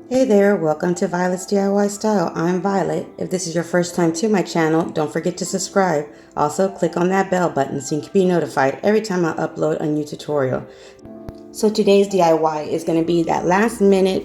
Hey there, welcome to Violet's DIY Style. I'm Violet. If this is your first time to my channel, don't forget to subscribe. Also, click on that bell button so you can be notified every time I upload a new tutorial. So today's DIY is going to be that last minute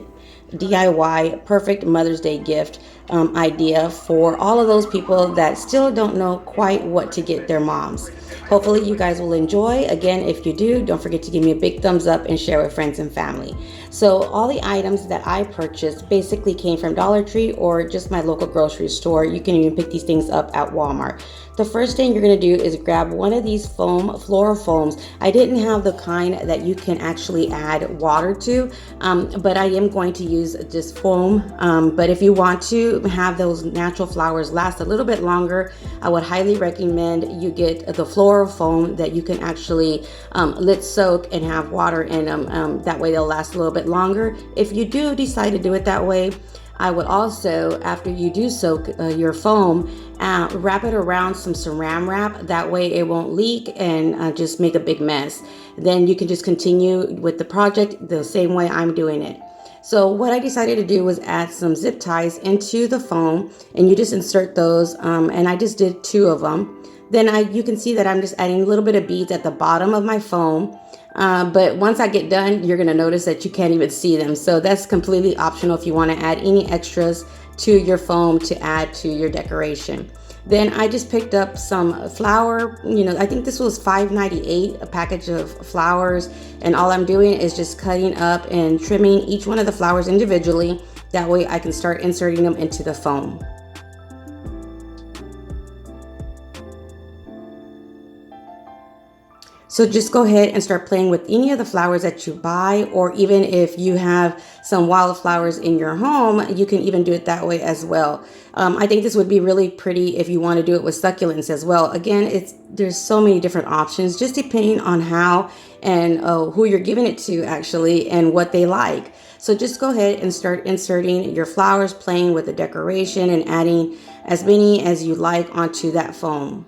DIY perfect Mother's Day gift idea for all of those people that still don't know quite what to get their moms. Hopefully you guys will enjoy. Again, if you do, don't forget to give me a big thumbs up and share with friends and family. So all the items that I purchased basically came from Dollar Tree or just my local grocery store. You can even pick these things up at Walmart. The first thing you're going to do is grab one of these floral foams. I didn't have the kind that you can actually add water to, but I am going to use just foam. But if you want to have those natural flowers last a little bit longer, I would highly recommend you get the floral foam that you can actually let soak and have water in them. That way they'll last a little bit longer. If you do decide to do it that way, I would also, after you do soak your foam, wrap it around some saran wrap. That way it won't leak and just make a big mess. Then you can just continue with the project the same way I'm doing it. So what I decided to do was add some zip ties into the foam, and you just insert those, and I just did 2 of them. Then you can see that I'm just adding a little bit of beads at the bottom of my foam. But once I get done, you're going to notice that you can't even see them. So that's completely optional if you want to add any extras to your foam to add to your decoration. Then I just picked up some flour. I think this was $5.98 a package of flowers. And all I'm doing is just cutting up and trimming each one of the flowers individually. That way I can start inserting them into the foam. So just go ahead and start playing with any of the flowers that you buy, or even if you have some wildflowers in your home, you can even do it that way as well. I think this would be really pretty if you want to do it with succulents as well. Again, there's so many different options, just depending on how and who you're giving it to actually and what they like. So just go ahead and start inserting your flowers, playing with the decoration and adding as many as you like onto that foam.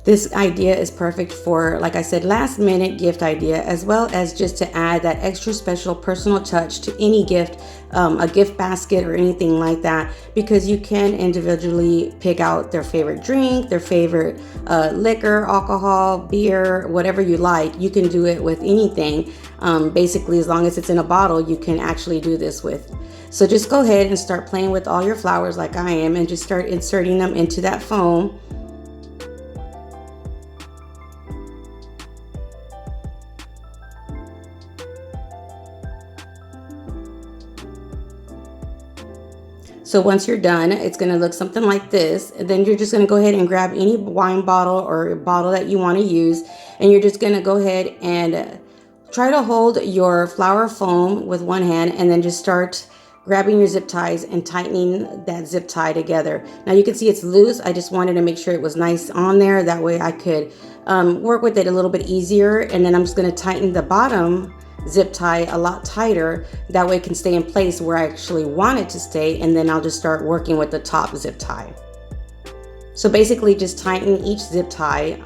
This idea is perfect for, like I said, last minute gift idea, as well as just to add that extra special personal touch to any gift, a gift basket or anything like that, because you can individually pick out their favorite drink, their favorite liquor, alcohol, beer, whatever you like. You can do it with anything. Basically, as long as it's in a bottle, you can actually do this with. So just go ahead and start playing with all your flowers like I am, and just start inserting them into that foam. So once you're done, it's going to look something like this. And then you're just going to go ahead and grab any wine bottle or bottle that you want to use. And you're just going to go ahead and try to hold your flower foam with one hand, and then just start grabbing your zip ties and tightening that zip tie together. Now you can see it's loose. I just wanted to make sure it was nice on there. That way I could work with it a little bit easier. And then I'm just going to tighten the bottom zip tie a lot tighter. That way it can stay in place where I actually want it to stay. And then I'll just start working with the top zip tie. So basically just tighten each zip tie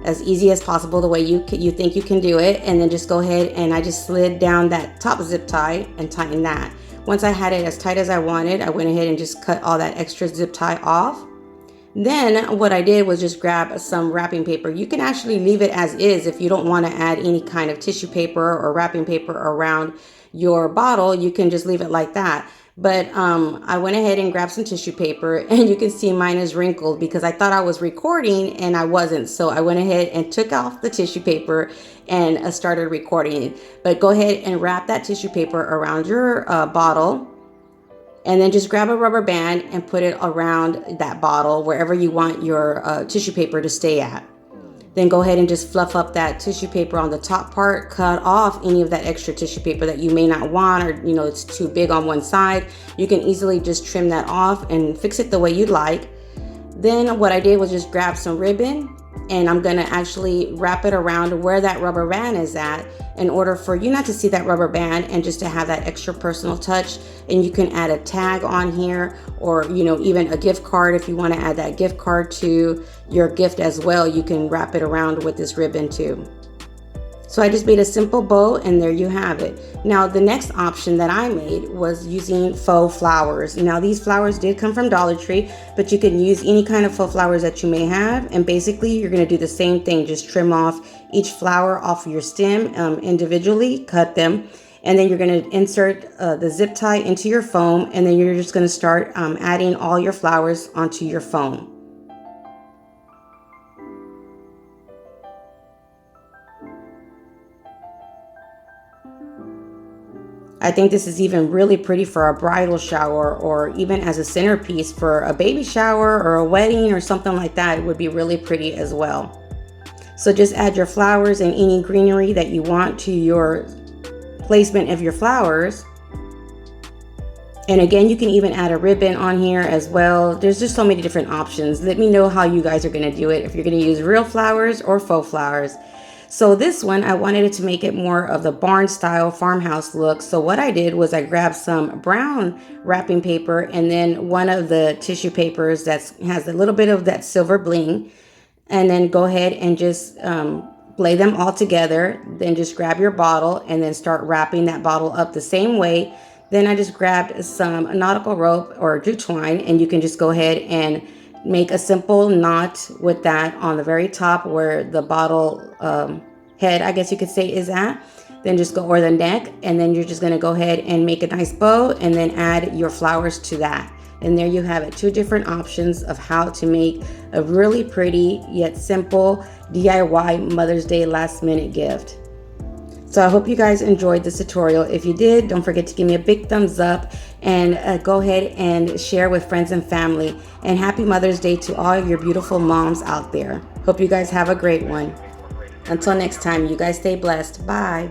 as easy as possible, the way you think you can do it. And then just go ahead, and I just slid down that top zip tie and tighten that. Once I had it as tight as I wanted, I went ahead and just cut all that extra zip tie off. Then what I did was just grab some wrapping paper. You can actually leave it as is if you don't want to add any kind of tissue paper or wrapping paper around your bottle. You can just leave it like that. But I went ahead and grabbed some tissue paper, and you can see mine is wrinkled because I thought I was recording and I wasn't. So I went ahead and took off the tissue paper and started recording. But go ahead and wrap that tissue paper around your bottle. And then just grab a rubber band and put it around that bottle wherever you want your tissue paper to stay at. Then go ahead and just fluff up that tissue paper on the top part. Cut off any of that extra tissue paper that you may not want, or it's too big on one side. You can easily just trim that off and fix it the way you'd like. Then what I did was just grab some ribbon and I'm gonna actually wrap it around where that rubber band is at in order for you not to see that rubber band and just to have that extra personal touch. And you can add a tag on here, or even a gift card. If you want to add that gift card to your gift as well, you can wrap it around with this ribbon too. So I just made a simple bow, and there you have it. Now the next option that I made was using faux flowers. Now these flowers did come from Dollar Tree, but you can use any kind of faux flowers that you may have. And basically you're going to do the same thing. Just trim off each flower off your stem individually, cut them. And then you're going to insert the zip tie into your foam. And then you're just going to start adding all your flowers onto your foam. I think this is even really pretty for a bridal shower, or even as a centerpiece for a baby shower or a wedding or something like that. It would be really pretty as well. So just add your flowers and any greenery that you want to your placement of your flowers. And again, you can even add a ribbon on here as well. There's just so many different options. Let me know how you guys are going to do it, if you're going to use real flowers or faux flowers. So this one, I wanted it to make it more of the barn style farmhouse look. So what I did was I grabbed some brown wrapping paper, and then one of the tissue papers that has a little bit of that silver bling, and then go ahead and just lay them all together. Then just grab your bottle and then start wrapping that bottle up the same way. Then I just grabbed some nautical rope or jute twine, and you can just go ahead and make a simple knot with that on the very top where the bottle head, I guess you could say, is at. Then just go over the neck, and then you're just going to go ahead and make a nice bow, and then add your flowers to that. And there you have it, 2 different options of how to make a really pretty yet simple DIY Mother's Day last minute gift. So I hope you guys enjoyed this tutorial. If you did, don't forget to give me a big thumbs up, and go ahead and share with friends and family. And happy Mother's Day to all of your beautiful moms out there. Hope you guys have a great one. Until next time, you guys stay blessed. Bye.